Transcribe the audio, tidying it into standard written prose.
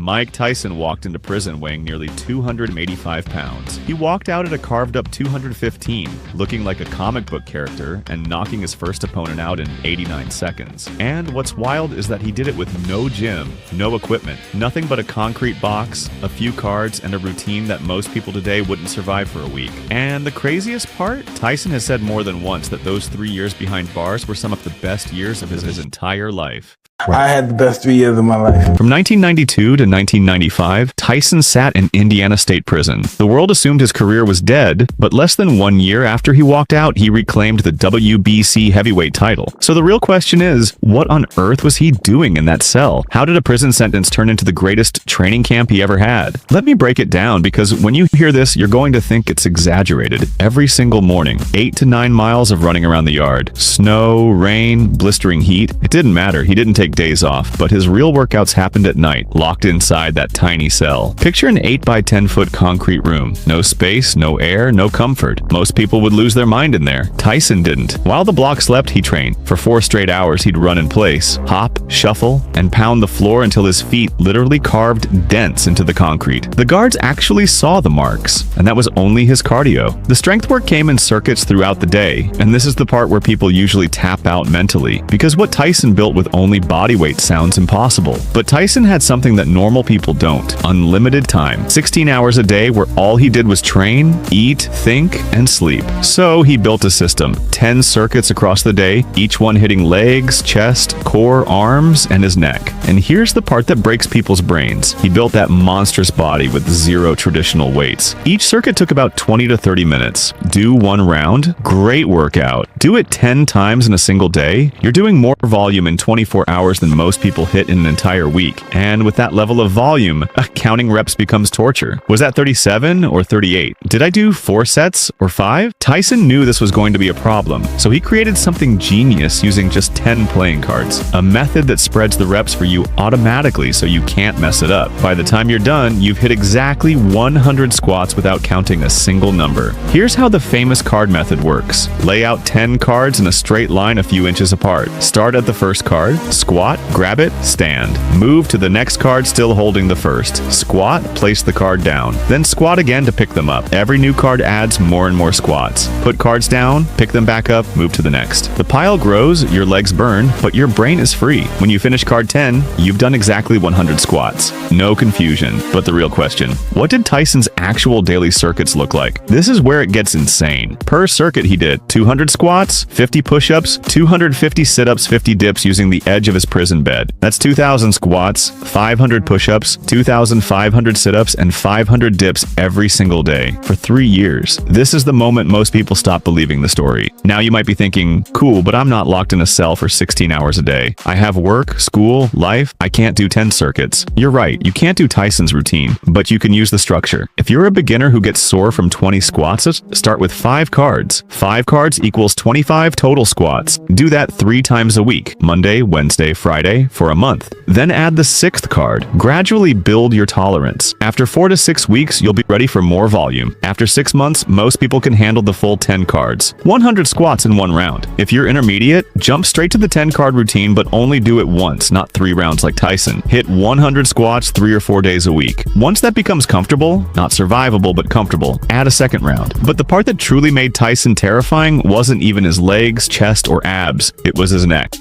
Mike Tyson walked into prison weighing nearly 285 pounds. He walked out at a carved-up 215, looking like a comic book character and knocking his first opponent out in 89 seconds. And what's wild is that he did it with no gym, no equipment, nothing but a concrete box, a few cards, and a routine that most people today wouldn't survive for a week. And the craziest part? Tyson has said more than once that those 3 years behind bars were some of the best years of his entire life. I had the best 3 years of my life. From 1992 to 1995, Tyson sat in Indiana State Prison. The world assumed his career was dead, but less than 1 year after he walked out, he reclaimed the WBC heavyweight title. So the real question is, what on earth was he doing in that cell? How did a prison sentence turn into the greatest training camp he ever had? Let me break it down, because when you hear this, you're going to think it's exaggerated. Every single morning, 8 to 9 miles of running around the yard. Snow, rain, blistering heat. It didn't matter. He didn't take days off, but his real workouts happened at night, locked inside that tiny cell. Picture an 8 by 10 foot concrete room. No space, no air, no comfort. Most people would lose their mind in there. Tyson didn't. While the block slept, he trained. For 4 straight hours, he'd run in place, hop, shuffle, and pound the floor until his feet literally carved dents into the concrete. The guards actually saw the marks, and that was only his cardio. The strength work came in circuits throughout the day, and this is the part where people usually tap out mentally, because what Tyson built with only body weight sounds impossible. But Tyson had something that normal people don't: unlimited time. 16 hours a day where all he did was train, eat, think, and sleep. So he built a system: 10 circuits across the day, each one hitting legs, chest, core, arms, and his neck. And here's the part that breaks people's brains. He built that monstrous body with 0 traditional weights. Each circuit took about 20 to 30 minutes. Do 1 round. Great workout. Do it 10 times in a single day. You're doing more volume in 24 hours than most people hit in an entire week. And with that level of volume, counting reps becomes torture. Was that 37 or 38? Did I do 4 sets or 5? Tyson knew this was going to be a problem, so he created something genius using just 10 playing cards. A method that spreads the reps for you automatically so you can't mess it up. By the time you're done, you've hit exactly 100 squats without counting a single number. Here's how the famous card method works. Lay out 10 cards in a straight line a few inches apart. Start at the first card, squat, grab it, stand. Move to the next card still holding the first. Squat, place the card down. Then squat again to pick them up. Every new card adds more and more squats. Put cards down, pick them back up, move to the next. The pile grows, your legs burn, but your brain is free. When you finish card 10, you've done exactly 100 squats. No confusion. But the real question, what did Tyson's actual daily circuits look like? This is where it gets insane. Per circuit he did 200 squats, 50 push-ups, 250 sit-ups, 50 dips using the edge of his prison bed. That's 2,000 squats, 500 push-ups, 2,500 sit-ups, and 500 dips every single day for 3 years. This is the moment most people stop believing the story. Now you might be thinking, cool, but I'm not locked in a cell for 16 hours a day. I have work, school, life. I can't do 10 circuits. You're right, you can't do Tyson's routine, but you can use the structure. If you're a beginner who gets sore from 20 squats, start with 5 cards. 5 cards equals 25 total squats. Do that 3 times a week, Monday, Wednesday, Friday, for a month. Then add the 6th card. Gradually build your tolerance. After 4 to 6 weeks, you'll be ready for more volume. After 6 months, most people can handle the full 10 cards. 100 squats in 1 round. If you're intermediate, jump straight to the 10 card routine, but only do it once, not 3 rounds like Tyson. Hit 100 squats 3 or 4 days a week. Once that becomes comfortable, not survivable, but comfortable, add a 2nd round. But the part that truly made Tyson terrifying wasn't even his legs, chest, or abs. It was his neck.